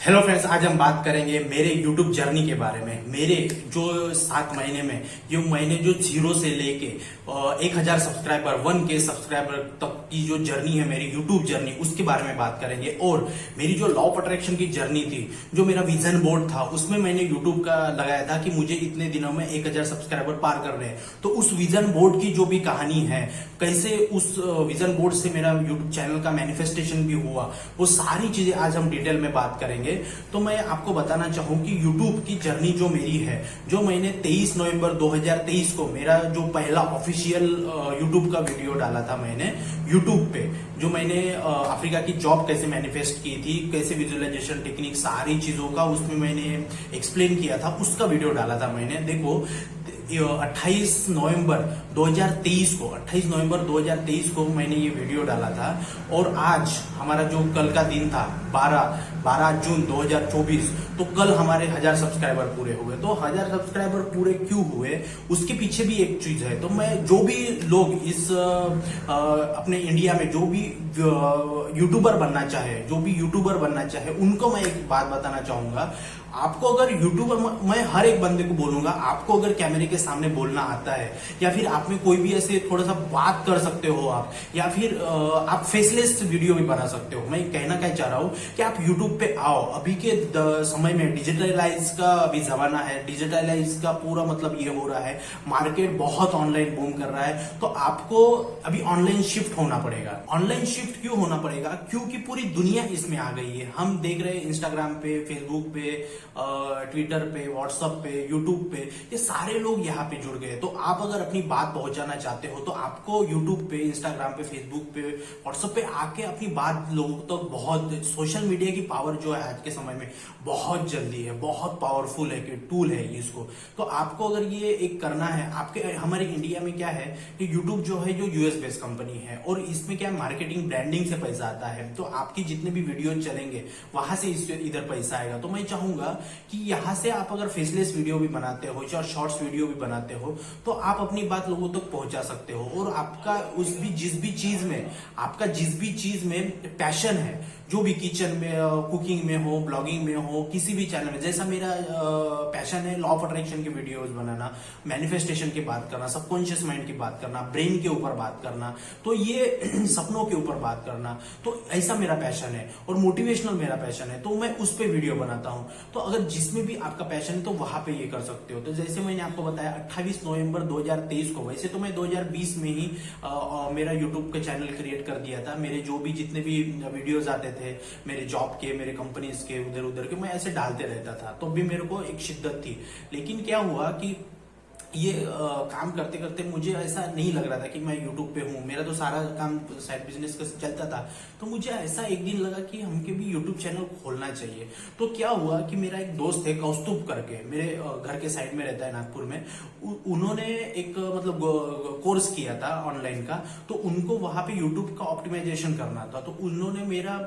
Hello friends, आज हम बात करेंगे मेरे YouTube जर्नी के बारे में। मेरे जो 7 महीने में जो मैंने जो 0 से लेके 1000 सब्सक्राइबर 1K सब्सक्राइबर तक की जो जर्नी है मेरी YouTube जर्नी, उसके बारे में बात करेंगे। और मेरी जो लॉ ऑफ अट्रैक्शन की जर्नी थी, जो मेरा विजन बोर्ड था, उसमें मैंने YouTube का लगाया था कि मुझे इतने दिनों में 1000 सब्सक्राइबर पार करने हैं। तो उस विजन बोर्ड की जो भी कहानी है, कैसे उस विजन बोर्ड से मेरा YouTube चैनल का मैनिफेस्टेशन भी हुआ, वो सारी चीजें आज हम डिटेल में बात करेंगे। तो मैं आपको बताना चाहूं कि YouTube की जर्नी जो मेरी है, जो मैंने 23 नवंबर 2023 को मेरा जो पहला ऑफिशियल YouTube का वीडियो डाला था मैंने YouTube पे, जो मैंने अफ्रीका की जॉब कैसे मैनिफेस्ट की थी, कैसे विजुअलाइजेशन टेक्निक, सारी चीजों का उसमें मैंने एक्सप्लेन किया था, उसका वीडियो डाला था मैंने। देखो 28 नवंबर 2023 को 28 नवंबर 2023 को मैंने ये वीडियो डाला था। और आज हमारा जो कल का दिन था 12 जून 2024, तो कल हमारे 1000 सब्सक्राइबर पूरे हुए। तो 1000 सब्सक्राइबर पूरे क्यों हुए, उसके पीछे भी एक चीज है। तो मैं जो भी लोग इस अपने इंडिया में जो भी यूट्यूबर बनना चाहे, उनको मैं एक बात बताना चाहूंगा। आपको अगर यूट्यूबर, मैं हर एक बंदे को बोलूंगा, आपको अगर कैमरे के सामने बोलना आता है, या फिर आप में कोई भी ऐसे थोड़ा सा बात कर सकते हो आप, या फिर आप फेसलेस वीडियो भी बना सकते हो। मैं कहना क्या चाह रहा हूं कि आप यूट्यूब पे आओ। अभी के समय में डिजिटलाइज का भी जमाना है, डिजिटलाइज का पूरा मतलब ये हो रहा है, मार्केट बहुत ऑनलाइन बूम कर रहा है। तो आपको अभी ऑनलाइन शिफ्ट होना पड़ेगा। ऑनलाइन शिफ्ट क्यों होना पड़ेगा? क्योंकि पूरी दुनिया इसमें आ गई है। हम देख रहे हैं इंस्टाग्राम पे, फेसबुक पे, ट्विटर पे, व्हाट्सएप पे, यूट्यूब पे, ये सारे लोग यहाँ पे जुड़ गए। तो आप अगर अपनी बात पहुंचाना चाहते हो, तो आपको यूट्यूब पे, इंस्टाग्राम पे, फेसबुक पे, व्हाट्सएप पे आके अपनी बात लोगों तक तो बहुत, सोशल मीडिया की पावर जो है आज के समय में बहुत जल्दी है, बहुत पावरफुल है कि टूल है इसको। तो आपको अगर ये एक करना है, आपके हमारे इंडिया में क्या है कि यूट्यूब जो है, जो यूएस बेस्ड कंपनी है, और इसमें क्या मार्केटिंग ब्रांडिंग से पैसा आता है। तो आपकी जितने भी वीडियो चलेंगे, वहां से इधर पैसा आएगा। तो मैं चाहूंगा कि यहां से आप अगर फेसलेस वीडियो भी बनाते हो या शॉर्ट्स वीडियो भी बनाते हो, तो आप अपनी बात लोगों तक पहुंचा सकते हो। और आपका जिस भी चीज में पैशन है, जो भी किचन में, कुकिंग में हो, ब्लॉगिंग में हो, किसी भी चैनल में, जैसा मेरा पैशन है लॉ ऑफ अट्रैक्शन के वीडियोस बनाना, मैनिफेस्टेशन की बात करना, सबकॉन्शियस माइंड की बात करना, ब्रेन के ऊपर बात करना, तो ये सपनों के ऊपर बात करना, तो ऐसा मेरा पैशन है। और मोटिवेशनल मेरा पैशन है, तो मैं उस पर वीडियो बनाता हूं। तो अगर जिसमें भी आपका पैशन है, तो वहां पे ये कर सकते हो। तो जैसे मैंने आपको बताया 28 नवंबर 2023 को, वैसे तो मैं 2020 में ही मेरा यूट्यूब का चैनल क्रिएट कर दिया था। मेरे जो भी जितने भी वीडियोस आते थे, मेरे जॉब के, मेरे कंपनीज के, उधर उधर के, मैं ऐसे डालते रहता था। तो भी मेरे को एक शिद्दत थी। लेकिन क्या हुआ कि ये काम करते करते मुझे ऐसा नहीं लग रहा था कि मैं यूट्यूब पे हूँ। मेरा तो सारा काम साइड बिजनेस का चलता था। तो मुझे ऐसा एक दिन लगा कि हमके भी यूट्यूब चैनल खोलना चाहिए। तो क्या हुआ कि मेरा एक दोस्त है कौस्तुभ करके, मेरे घर के साइड में रहता है नागपुर में। उन्होंने एक मतलब कोर्स किया था ऑनलाइन का। तो उनको वहां पे यूट्यूब का ऑप्टिमाइजेशन करना था। तो उन्होंने मेरा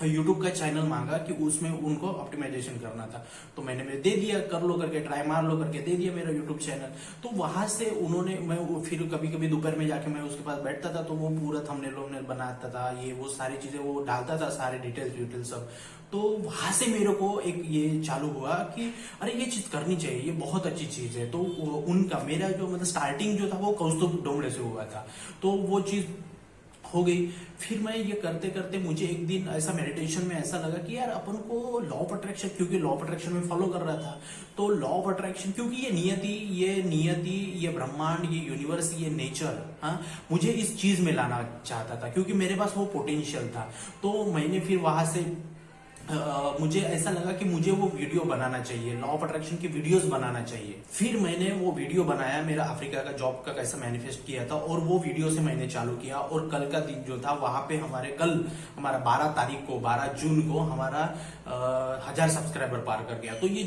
यूट्यूब का चैनल मांगा कि उसमें उनको ऑप्टिमाइजेशन करना था। तो मैंने दे दिया, कर लो करके, ट्राई मार लो करके दे दिया मेरा यूट्यूब चैनल। तो वहां से उन्होंने, मैं फिर कभी कभी दोपहर में जाके मैं उसके पास बैठता था, तो वो पूरा थंबनेल बनाता था, ये वो सारी चीजें वो डालता था, सारे डिटेल्स सब। तो वहां से मेरे को एक ये चालू हुआ कि अरे ये चीज करनी चाहिए, ये बहुत अच्छी चीज है। तो उनका, मेरा जो मतलब स्टार्टिंग जो था वो कौस्तुभ डोंगड़े से हुआ था। तो वो चीज हो गई। फिर मैं ये करते करते मुझे एक दिन ऐसा मेडिटेशन में ऐसा लगा कि यार अपन को लॉ ऑफ अट्रैक्शन, क्योंकि लॉ ऑफ अट्रैक्शन में फॉलो कर रहा था, तो लॉ ऑफ अट्रैक्शन, क्योंकि ये नियति, ये ब्रह्मांड, ये यूनिवर्स, ये नेचर, हाँ, मुझे इस चीज में लाना चाहता था, क्योंकि मेरे पास वो पोटेंशियल था। तो मैंने फिर वहां से मुझे ऐसा लगा कि मुझे वो वीडियो बनाना चाहिए, लॉ ऑफ अट्रैक्शन की वीडियोस बनाना चाहिए। फिर मैंने वो वीडियो बनाया, मेरा अफ्रीका का जॉब का कैसा मैनिफेस्ट किया था, और वो वीडियो से मैंने चालू किया। और कल का दिन जो था, वहां पे हमारा 12 तारीख को, 12 जून को हमारा 1000 सब्सक्राइबर पार कर गया। तो ये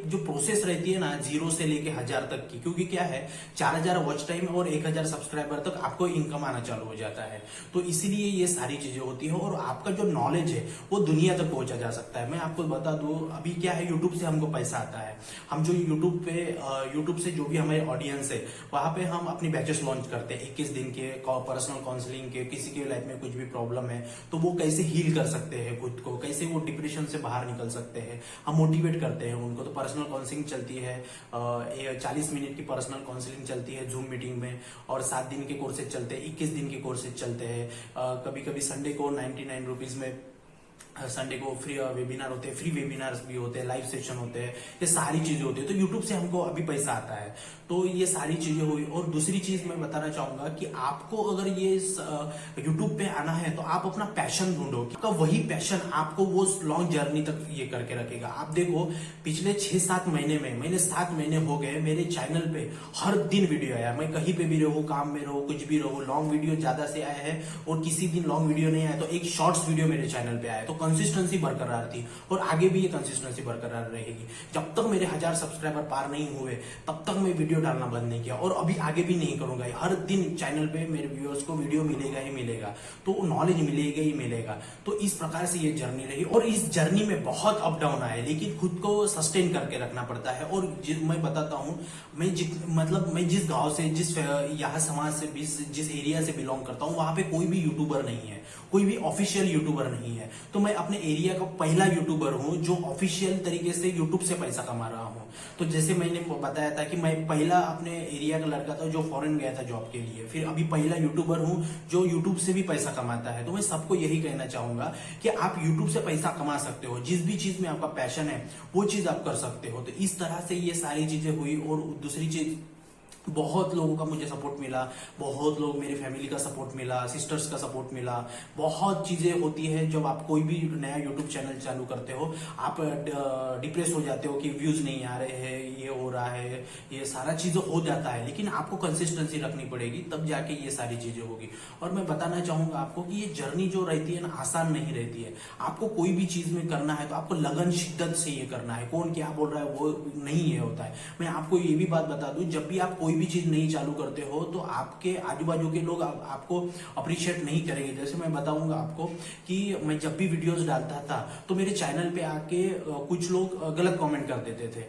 जो प्रोसेस रहती है ना, 0 से लेके 1000 तक की, क्योंकि क्या है 4000 वॉच टाइम और 1000 सब्सक्राइबर तक आपको इनकम आना चालू हो जाता है। तो इसीलिए ये सारी चीजें होती है, और आपका जो नॉलेज है वो दुनिया तक तक पहुंचा जा सकता है। मैं आपको बता दूं, अभी क्या है, यूट्यूब से हमको पैसा आता है। हम जो यूट्यूब से जो भी हमारे ऑडियंस है, वहां पे हम अपनी बैचेस लॉन्च करते हैं 21 दिन के पर्सनल काउंसलिंग के। किसी के लाइफ में कुछ भी प्रॉब्लम है तो वो कैसे हील कर सकते हैं खुद को, कैसे वो डिप्रेशन से बाहर निकल सकते हैं, हम मोटिवेट करते हैं उनको। तो पर्सनल काउंसलिंग चलती है, 40 मिनट की पर्सनल काउंसलिंग चलती है जूम मीटिंग में, और 7 दिन के कोर्सेज चलते हैं, 21 दिन के कोर्सेज चलते हैं। कभी कभी संडे को 99 रुपीज में, संडे को फ्री वेबिनार होते हैं, फ्री वेबिनार्स भी होते हैं, लाइव सेशन होते हैं, ये सारी चीजें होती है। तो यूट्यूब से हमको अभी पैसा आता है। तो ये सारी चीजें हुई। और दूसरी चीज मैं बताना चाहूंगा कि आपको अगर ये यूट्यूब पे आना है तो आप अपना पैशन ढूंढो, आपका वही पैशन आपको वो लॉन्ग जर्नी तक ये करके रखेगा। आप देखो, पिछले 6-7 महीने में, मैंने 7 महीने हो गए, मेरे चैनल पे हर दिन वीडियो आया। मैं कहीं पे भी रहूं, काम में रहूं, कुछ भी रहूं, लॉन्ग वीडियो ज्यादा से आया है। और किसी दिन लॉन्ग वीडियो नहीं आया तो एक शॉर्ट्स वीडियो मेरे चैनल पे आया। तो कंसिस्टेंसी बरकरार थी और आगे भी ये कंसिस्टेंसी बरकरार रहेगी। जब तक मेरे 1000 सब्सक्राइबर पार नहीं हुए तब तक मैं वीडियो डालना बंद नहीं किया, और अभी आगे भी नहीं करूंगा। हर दिन चैनल पे मेरे व्यूअर्स को वीडियो मिलेगा ही मिलेगा, तो नॉलेज मिलेगा ही मिलेगा। तो इस प्रकार से ये जर्नी रही, और इस जर्नी में बहुत अप डाउन आए, लेकिन खुद को सस्टेन करके रखना पड़ता है। और मैं बताता हूँ, मैं जिस गांव से, जिस यहाँ समाज से, जिस एरिया से बिलोंग करता हूँ, वहां पे कोई भी यूट्यूबर नहीं है, कोई भी ऑफिशियल यूट्यूबर नहीं है। तो मैं अपने एरिया का पहला यूट्यूबर हूं जो ऑफिशियल तरीके से यूट्यूब से पैसा कमा रहा हूं। तो जैसे मैंने बताया था कि मैं पहला अपने एरिया का लड़का था जो फॉरेन गया था जॉब के लिए, फिर अभी पहला यूट्यूबर हूं जो यूट्यूब से भी पैसा कमाता है। तो मैं सबको यही कहना चाहूंगा कि आप यूट्यूब से पैसा कमा सकते हो, जिस भी चीज में आपका पैशन है वो चीज आप कर सकते हो। तो इस तरह से ये सारी चीजें हुई। और दूसरी चीज, बहुत लोगों का मुझे सपोर्ट मिला, बहुत लोग, मेरी फैमिली का सपोर्ट मिला, सिस्टर्स का सपोर्ट मिला। बहुत चीजें होती है जब आप कोई भी नया यूट्यूब चैनल चालू करते हो, आप डिप्रेस हो जाते हो कि व्यूज नहीं आ रहे हैं, ये हो रहा है, ये सारा चीजें हो जाता है। लेकिन आपको कंसिस्टेंसी रखनी पड़ेगी, तब जाके ये सारी चीजें होगी। और मैं बताना चाहूंगा आपको कि ये जर्नी जो रहती है ना, आसान नहीं रहती है। आपको कोई भी चीज में करना है तो आपको लगन शिद्दत से ये करना है। कौन क्या बोल रहा है वो नहीं ये होता है। मैं आपको ये भी बात बता दूं, जब भी आप कोई भी चीज नहीं चालू करते हो तो आपके आजू बाजू के लोग आपको अप्रिशिएट नहीं करेंगे। जैसे मैं बताऊंगा आपको कि मैं जब भी वीडियोस डालता था तो मेरे चैनल पे आके कुछ लोग गलत कमेंट कर देते थे,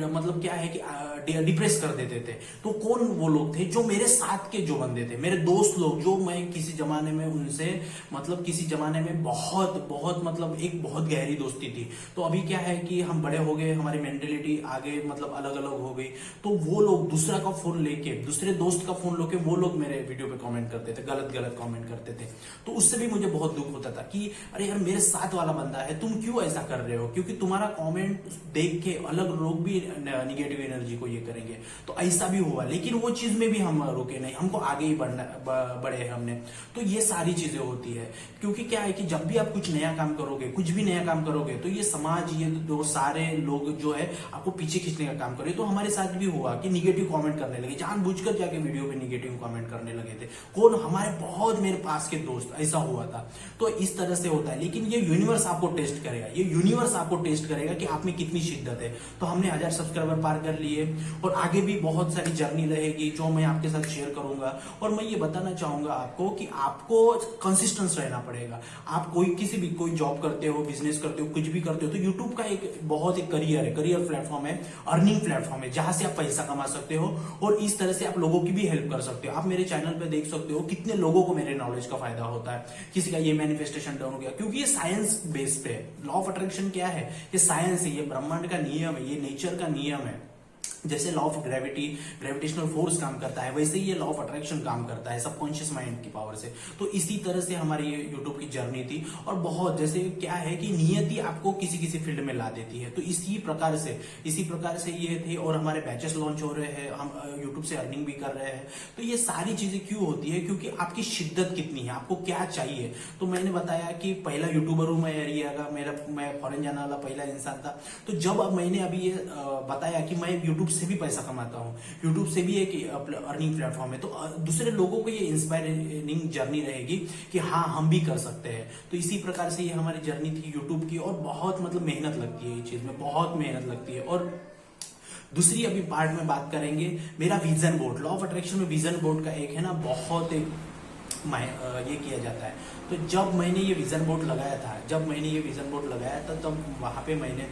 मतलब क्या है कि डिप्रेस कर देते थे। तो कौन वो लोग थे? जो मेरे साथ के जो बंदे थे, मेरे दोस्त लोग, जो मैं किसी जमाने में उनसे, मतलब किसी जमाने में बहुत बहुत, मतलब एक बहुत गहरी दोस्ती थी। तो अभी क्या है कि हम बड़े हो गए, हमारी मेंटेलिटी आगे मतलब अलग अलग हो गई। तो वो लोग दूसरा का फोन लेके, दूसरे दोस्त का फोन लेके वो लोग मेरे वीडियो पे कमेंट करते थे, गलत गलत कमेंट करते थे। तो उससे भी मुझे बहुत दुख होता था कि अरे यार, मेरे साथ वाला बंदा है, तुम क्यों ऐसा कर रहे हो? क्योंकि तुम्हारा कमेंट देख के अलग लोग भी निगेटिव एनर्जी को ये करेंगे। तो ऐसा भी हुआ, लेकिन वो चीज में भी हम रुके नहीं, हमको आगे ही बढ़े हमने। तो ये सारी चीजें होती है, क्योंकि क्या है कि जब भी आप कुछ नया काम करोगे, कुछ भी नया काम करोगे, तो ये समाज, ये दो सारे लोग जो है आपको पीछे खींचने का काम करे। तो हमारे साथ भी हुआ कि निगेटिव कमेंट करने लगे, जानबूझकर जाके वीडियो पे निगेटिव कमेंट करने लगे थे। कौन? हमारे बहुत, मेरे पास के दोस्त, ऐसा हुआ था। तो इस तरह से होता है, लेकिन ये यूनिवर्स आपको टेस्ट करेगा, ये यूनिवर्स आपको टेस्ट करेगा कि आप में कितनी शिद्दत है। तो हमने 1000 सब्सक्राइबर पार कर लिए, और आगे भी बहुत सारी जर्नी रहेगी जो मैं आपके साथ शेयर करूंगा। और मैं ये बताना चाहूंगा आपको कि आपको कंसिस्टेंस रहना पड़ेगा। आप कोई जॉब करते हो, बिजनेस करते हो, कुछ भी करते हो, तो यूट्यूब का एक करियर है, करियर प्लेटफॉर्म है, अर्निंग प्लेटफॉर्म है, जहां से आप पैसा कमा सकते हो। और इस तरह से आप लोगों की भी हेल्प कर सकते हो। आप मेरे चैनल पे देख सकते हो कितने लोगों को मेरे नॉलेज का फायदा होता है। किसी का ये मैनिफेस्टेशन डाउन हो गया, क्योंकि ये साइंस बेस्ड है। लॉ ऑफ अट्रैक्शन क्या है? ये साइंस है, ये ब्रह्मांड का नियम है, ये नेचर का नियम है। जैसे लॉ ऑफ ग्रेविटेशनल फोर्स काम करता है, वैसे ही ये लॉ ऑफ अट्रैक्शन काम करता है, सबकॉन्शियस माइंड की पावर से। तो इसी तरह से हमारी ये यूट्यूब की जर्नी थी। और बहुत, जैसे क्या है कि नियति आपको किसी किसी फील्ड में ला देती है। तो इसी प्रकार से ये थे। और हमारे बैचेस लॉन्च हो रहे हैं, हम यूट्यूब से अर्निंग भी कर रहे हैं। तो ये सारी चीजें क्यों होती है? क्योंकि आपकी शिद्दत कितनी है, आपको क्या चाहिए। तो मैंने बताया कि पहला यूट्यूबर हूं मैं एरिया का, मैं फॉरेन जाने वाला पहला इंसान था। तो जब मैंने अभी ये बताया कि मैं यूट्यूब से भी पैसा कमाता हूं, यूट्यूब से भी एक अर्निंग प्लेटफॉर्म है, तो दूसरे लोगों को ये इंस्पायरिंग जर्नी रहेगी कि हाँ, हम भी कर सकते हैं। तो इसी प्रकार से ये हमारी जर्नी थी यूट्यूब की। और बहुत मतलब मेहनत लगती है, ये चीज में बहुत मेहनत लगती है। और दूसरी अभी पार्ट में बात करेंगे मेरा vision board. Law of attraction में विजन बोर्ड का एक है ना, बहुत एक ये किया जाता है। तो जब मैंने ये विजन बोर्ड लगाया था, तब वहां पे मैंने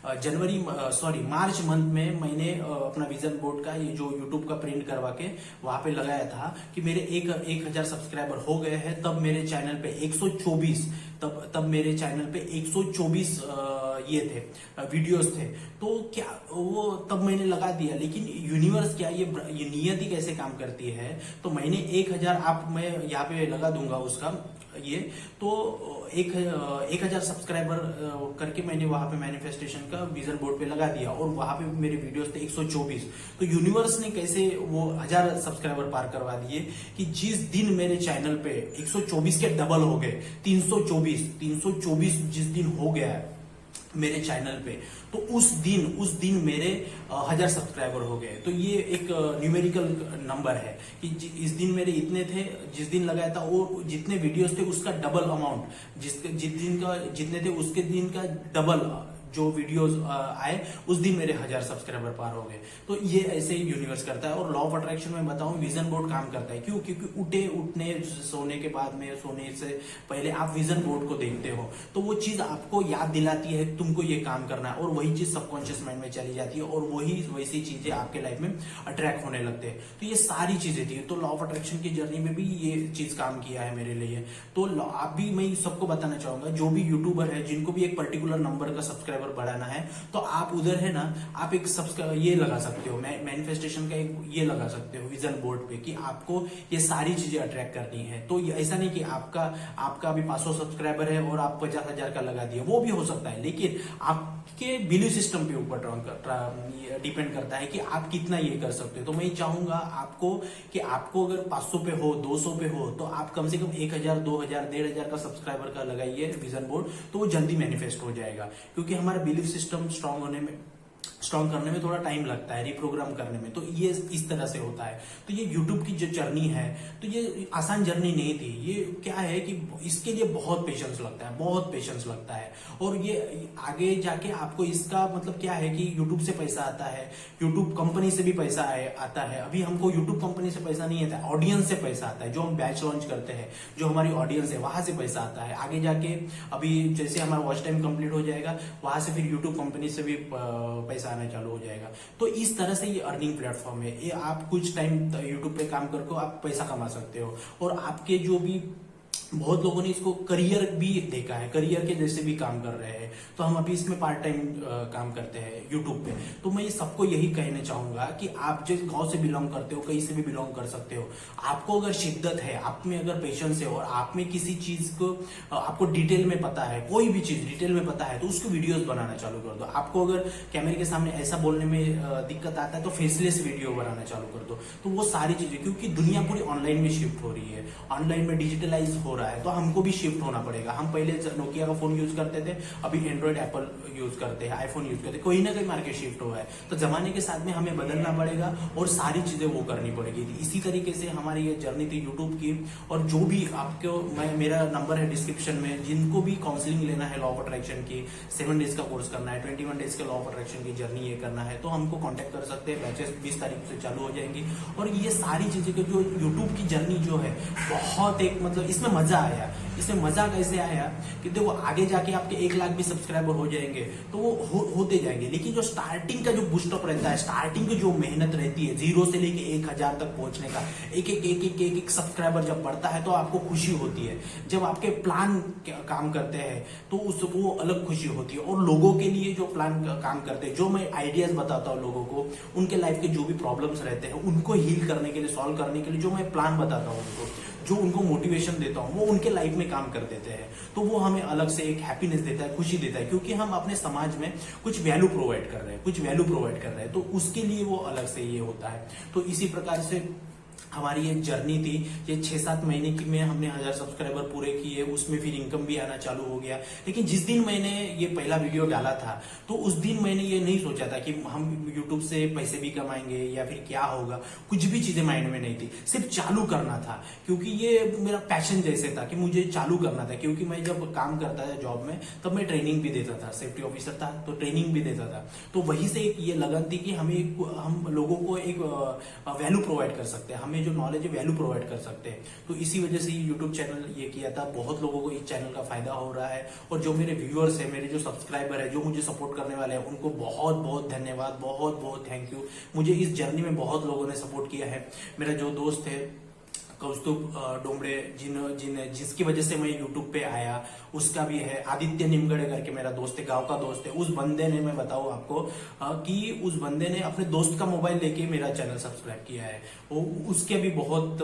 मार्च मंथ में मैंने अपना विजन बोर्ड का ये जो यूट्यूब का प्रिंट करवा के वहां पे लगाया था कि मेरे 1000 सब्सक्राइबर हो गए हैं। तब मेरे चैनल पे 124 तब मेरे चैनल पे 124 ये थे वीडियोस थे। तो क्या वो तब मैंने लगा दिया, लेकिन यूनिवर्स क्या ये नियति कैसे काम करती है। तो मैंने 1000 मैं यहाँ पे लगा दूंगा उसका ये, तो 1000 सब्सक्राइबर करके मैंने वहां पे मैनिफेस्टेशन का विजन बोर्ड पे लगा दिया और वहां पे मेरे वीडियोस थे 124। तो यूनिवर्स ने कैसे वो 1000 सब्सक्राइबर पार करवा दिए कि जिस दिन मेरे चैनल पे 124 के डबल हो गए, 324 जिस दिन हो गया है मेरे चैनल पे, तो उस दिन मेरे 1000 सब्सक्राइबर हो गए। तो ये एक न्यूमेरिकल नंबर है कि इस दिन मेरे इतने थे, जिस दिन लगाया था वो जितने वीडियोस थे उसका डबल अमाउंट, जिस दिन का जितने थे उसके दिन का डबल जो वीडियोस आए, उस दिन मेरे 1000 सब्सक्राइबर पार हो गए। तो ये ऐसे ही यूनिवर्स करता है। और लॉ ऑफ अट्रैक्शन में बताऊं, विजन बोर्ड काम करता है। क्यों? क्योंकि उठने सोने के बाद में, सोने से पहले आप विजन बोर्ड को देखते हो तो वो चीज आपको याद दिलाती है तुमको ये काम करना है, और वही चीज सबकॉन्शियस माइंड में चली जाती है और वैसी चीजें आपके लाइफ में अट्रैक्ट होने लगते हैं। तो ये सारी चीजें थी। तो लॉ ऑफ अट्रैक्शन की जर्नी में भी ये चीज काम किया है मेरे लिए। तो आप भी, मैं सबको बताना चाहूंगा जो भी यूट्यूबर है जिनको भी एक पर्टिकुलर नंबर का सब्सक्राइबर बढ़ाना है, तो आप उधर है ना, आप एक ये लगा सकते हो, मैनिफेस्टेशन का एक ये लगा सकते हो विजन बोर्ड पे कि आपको ये सारी चीजें अट्रैक्ट करनी है। तो ऐसा नहीं कि आपका अभी 500 सब्सक्राइबर है और आप 50,000 का लगा दिया, वो भी हो सकता है, लेकिन आपके बिलीफ सिस्टम पे ऊपर डिपेंड करता है कि आप कितना ये कर सकते हो। तो मैं चाहूंगा आपको कि आपको अगर 500 पे हो, 200 पे हो, तो आप कम से कम 1000, 2000, 1500 का सब्सक्राइबर का लगाइए विजन बोर्ड, तो वो जल्दी मैनिफेस्ट हो जाएगा। क्योंकि हमारा बिलीफ सिस्टम स्ट्रॉन्ग करने में थोड़ा टाइम लगता है, रिप्रोग्राम करने में। तो ये इस तरह से होता है। तो ये यूट्यूब की जो जर्नी है, तो ये आसान जर्नी नहीं थी। ये क्या है कि इसके लिए बहुत पेशेंस लगता है, और ये आगे जाके आपको इसका मतलब क्या है कि यूट्यूब से पैसा आता है, यूट्यूब कंपनी से भी पैसा आता है। अभी हमको यूट्यूब कंपनी से पैसा नहीं आता है, ऑडियंस से पैसा आता है। जो हम बैच लॉन्च करते हैं, जो हमारी ऑडियंस है, वहां से पैसा आता है। आगे जाके अभी जैसे हमारा वॉच टाइम कंप्लीट हो जाएगा, वहां से फिर यूट्यूब कंपनी से भी पैसा आना चालू हो जाएगा। तो इस तरह से ये अर्निंग प्लेटफॉर्म है। ये आप कुछ टाइम यूट्यूब पे काम करके आप पैसा कमा सकते हो। और आपके जो भी बहुत लोगों ने इसको करियर भी देखा है, करियर के जैसे भी काम कर रहे हैं। तो हम अभी इसमें पार्ट टाइम काम करते हैं यूट्यूब पे। तो मैं सबको यही कहना चाहूंगा कि आप जिस गांव से बिलोंग करते हो, कहीं से भी बिलोंग कर सकते हो, आपको अगर शिद्दत है, आप में अगर पेशेंस है और आप में किसी चीज को आपको डिटेल में पता है, कोई भी चीज डिटेल में पता है, तो उसको वीडियोस बनाना चालू कर दो। आपको अगर कैमरे के सामने ऐसा बोलने में दिक्कत आता है तो फेसलेस वीडियो बनाना चालू कर दो। तो वो सारी चीजें, क्योंकि दुनिया पूरी ऑनलाइन में शिफ्ट हो रही है, ऑनलाइन में डिजिटलाइज हो रहा है, तो हमको भी शिफ्ट होना पड़ेगा। हम पहले नोकिया का फोन यूज करते थे, अभी एंड्रॉइड एप्पल यूज करते हैं, आईफोन यूज करते हैं। कोई ना कोई मार्केट शिफ्ट हुआ है, तो जमाने के साथ में हमें बदलना पड़ेगा और सारी चीजें वो करनी पड़ेगी। इसी तरीके से हमारी ये जर्नी थी यूट्यूब की। और जो भी आपको, मेरा नंबर है डिस्क्रिप्शन में, जिनको भी काउंसलिंग लेना है लॉ ऑफ अट्रैक्शन की, 7 डेज का कोर्स करना है, 21 डेज के लॉ ऑफ अट्रैक्शन की जर्नी ये करना है, तो हमको कॉन्टेक्ट कर सकते हैं। बैचेस 20 तारीख से चालू हो जाएंगी। और ये सारी चीजें जो यूट्यूब की जर्नी जो है, बहुत एक मतलब इसमें मजा आया। इसमें मजा कैसे आया कि देखो आगे जाके आपके 1 लाख भी सब्सक्राइबर हो जाएंगे, तो वो होते जाएंगे। लेकिन जो स्टार्टिंग का जो बूस्टअप रहता है, स्टार्टिंग की जो मेहनत रहती है, 0 से लेके 1000 तक पहुंचने का, एक सब्सक्राइबर जब बढ़ता है तो आपको खुशी होती है। जब आपके प्लान काम करते हैं तो वो अलग खुशी होती है। और लोगों के लिए जो प्लान काम करते हैं, जो मैं आइडियाज बताता हूँ लोगों को, उनके लाइफ के जो भी प्रॉब्लम्स रहते हैं उनको हील करने के लिए, सॉल्व करने के लिए जो मैं प्लान बताता हूँ उनको, जो उनको मोटिवेशन देता हूँ, वो उनके लाइफ में काम कर देते हैं। तो वो हमें अलग से एक हैप्पीनेस देता है, खुशी देता है, क्योंकि हम अपने समाज में कुछ वैल्यू प्रोवाइड कर रहे हैं, तो उसके लिए वो अलग से ये होता है। तो इसी प्रकार से हमारी ये जर्नी थी। ये 6-7 महीने की में हमने 1000 सब्सक्राइबर पूरे किए, उसमें फिर इनकम भी आना चालू हो गया। लेकिन जिस दिन मैंने ये पहला वीडियो डाला था, तो उस दिन मैंने ये नहीं सोचा था कि हम यूट्यूब से पैसे भी कमाएंगे या फिर क्या होगा। कुछ भी चीजें माइंड में नहीं थी, सिर्फ चालू करना था। क्योंकि ये मेरा पैशन जैसे था कि मुझे चालू करना था। क्योंकि मैं जब काम करता था जॉब में, तब मैं ट्रेनिंग भी देता था, सेफ्टी ऑफिसर था तो ट्रेनिंग भी देता था। तो वही से एक ये लगन थी कि हम लोगों को एक वैल्यू प्रोवाइड कर सकते हैं, हमें जो नॉलेज है वैल्यू प्रोवाइड कर सकते हैं। तो इसी वजह से ये यूट्यूब चैनल ये किया था। बहुत लोगों को इस चैनल का फायदा हो रहा है, और जो मेरे व्यूअर्स है, मेरे जो सब्सक्राइबर है, जो मुझे सपोर्ट करने वाले हैं, उनको बहुत बहुत धन्यवाद, बहुत बहुत थैंक यू। मुझे इस जर्नी में बहुत लोगों ने सपोर्ट किया है। मेरा जो दोस्त है कौस्तुभ डोमड़े, जिसकी वजह से मैं यूट्यूब पे आया, उसका भी है। आदित्य निमगढ़े करके मेरा दोस्त है, गांव का दोस्त है। उस बंदे ने, मैं बताऊं आपको कि उस बंदे ने अपने दोस्त का मोबाइल लेके मेरा चैनल सब्सक्राइब किया है। उसके भी बहुत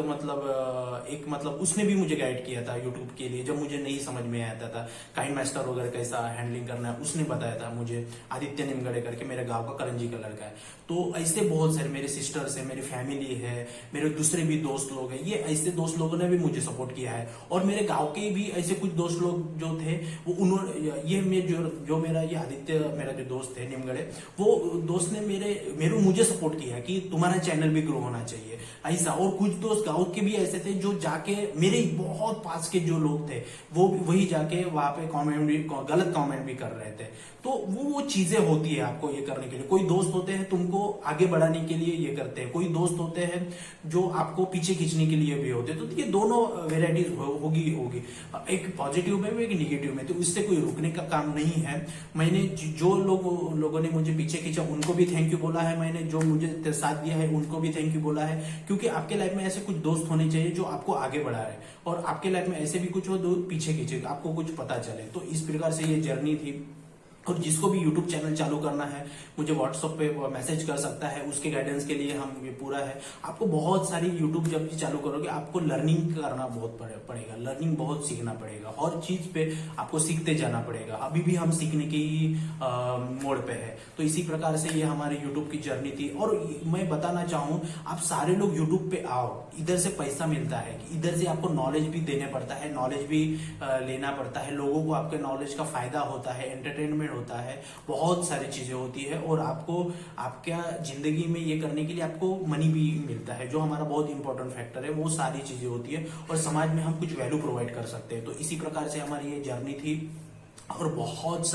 मतलब उसने भी मुझे गाइड किया था यूट्यूब के लिए, जब मुझे नहीं समझ में आता था काइन मास्टर वगैरह कैसा हैंडलिंग करना है, उसने बताया था मुझे। आदित्य निमगढ़े करके मेरे गाँव का करंजी का लड़का है। तो ऐसे बहुत सारे मेरे सिस्टर्स है, मेरी फैमिली है, मेरे दूसरे भी दोस्त लोग हैं, ये ऐसे दोस्त लोगों ने भी मुझे सपोर्ट किया है। और मेरे गांव के भी ऐसे कुछ दोस्त लोग जो थे, वो उन्होंने ये जो मेरा ये आदित्य, मेरा जो दोस्त है निमगढ़े, वो दोस्त ने मेरे मुझे सपोर्ट किया कि तुम्हारा चैनल भी ग्रो होना चाहिए ऐसा। और कुछ दोस्त गांव के भी ऐसे थे जो जाके, मेरे बहुत पास के जो लोग थे, वो वही जाके वहां पे गलत कॉमेंट भी कर रहे थे। तो वो चीजें होती है आपको ये करने के लिए। कोई दोस्त होते हैं तुमको आगे बढ़ाने के लिए ये करते हैं, कोई दोस्त होते हैं जो आपको पीछे खींचने के लिए भी होते हैं। तो ये दोनों वेराइटीज होगी। एक पॉजिटिव में, एक निगेटिव में, तो इससे कोई रुकने का काम नहीं है। मैंने जो लोगों ने मुझे पीछे खींचा, उनको भी थैंक यू बोला है मैंने। जो मुझे साथ दिया है, उनको भी थैंक यू बोला है। क्योंकि आपके लाइफ में ऐसे कुछ दोस्त होने चाहिए जो आपको आगे बढ़ा रहे, और आपके लाइफ में ऐसे भी कुछ हो जो पीछे खींचे, आपको कुछ पता चले। तो इस प्रकार से ये जर्नी थी। और जिसको भी यूट्यूब चैनल चालू करना है, मुझे व्हाट्सएप पे मैसेज कर सकता है। उसके गाइडेंस के लिए हम ये पूरा है। आपको बहुत सारी यूट्यूब जब चालू करोगे, आपको लर्निंग करना बहुत पड़ेगा, लर्निंग बहुत सीखना पड़ेगा। हर चीज पे आपको सीखते जाना पड़ेगा। अभी भी हम सीखने की ही मोड़ पे है। तो इसी प्रकार से ये हमारी यूट्यूब की जर्नी थी। और मैं बताना चाहूँ, आप सारे लोग यूट्यूब पे आओ। इधर से पैसा मिलता है, इधर से आपको नॉलेज भी देने पड़ता है, नॉलेज भी लेना पड़ता है। लोगों को आपके नॉलेज का फायदा होता है, एंटरटेनमेंट होता है, बहुत सारी चीजें होती है। और आपको आपका जिंदगी में ये करने के लिए आपको मनी भी मिलता है, जो हमारा बहुत इंपॉर्टेंट फैक्टर है। वो सारी चीजें होती है, और समाज में हम कुछ वैल्यू प्रोवाइड कर सकते हैं। तो इसी प्रकार से हमारी ये जर्नी थी। और बहुत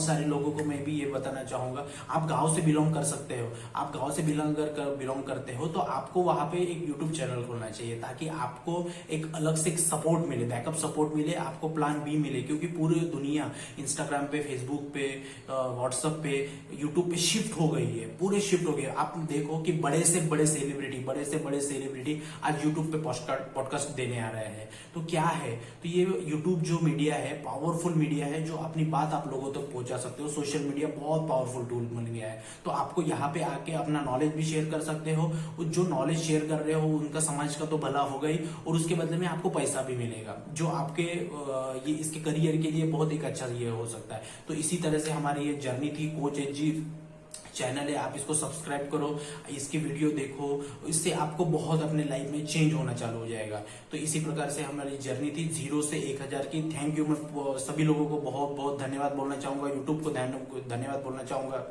सारे लोगों को मैं भी ये बताना चाहूंगा, आप गांव से बिलोंग कर सकते हो। आप गांव से बिलोंग करते हो, तो आपको वहां पे एक यूट्यूब चैनल खोलना चाहिए, ताकि आपको एक अलग से एक सपोर्ट मिले, बैकअप सपोर्ट मिले, आपको प्लान बी मिले। क्योंकि पूरी दुनिया इंस्टाग्राम पे, फेसबुक पे, व्हाट्सएप पे, यूट्यूब पे शिफ्ट हो गई है, पूरे शिफ्ट हो गए। आप देखो कि बड़े से बड़े सेलिब्रिटी आज यूट्यूब पे पॉडकास्ट देने आ रहे हैं। तो क्या है, तो ये यूट्यूब जो मीडिया है, पावरफुल मीडिया है, जो अपनी बात आप लोगों तक पहुंचा सकते हो। सोशल मीडिया बहुत पावरफुल टूल बन गया है। तो आपको यहाँ पे आके अपना नॉलेज भी शेयर कर सकते हो। जो नॉलेज शेयर कर रहे हो, उनका समाज का तो भला हो गई, और उसके बदले में आपको पैसा भी मिलेगा, जो आपके ये इसके करियर के लिए बहुत एक अच्छा ये हो सकता है। तो इसी तरह से हमारी ये जर्नी थी। कोच एचजी चैनल है, आप इसको सब्सक्राइब करो, इसकी वीडियो देखो, इससे आपको बहुत अपने लाइफ में चेंज होना चालू हो जाएगा। तो इसी प्रकार से हमारी जर्नी थी 0 से 1000 की। Thank you. मैं सभी लोगों को बहुत बहुत धन्यवाद बोलना चाहूंगा, यूट्यूब को धन्यवाद बोलना चाहूंगा।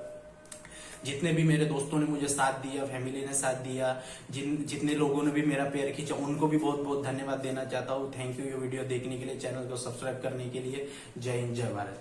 जितने भी मेरे दोस्तों ने मुझे साथ दिया, फैमिली ने साथ दिया, जितने लोगों ने भी मेरा पैर खींचा, उनको भी बहुत बहुत धन्यवाद देना चाहता हूँ। थैंक यू ये वीडियो देखने के लिए, चैनल को सब्सक्राइब करने के लिए। जय हिंद, जय भारत।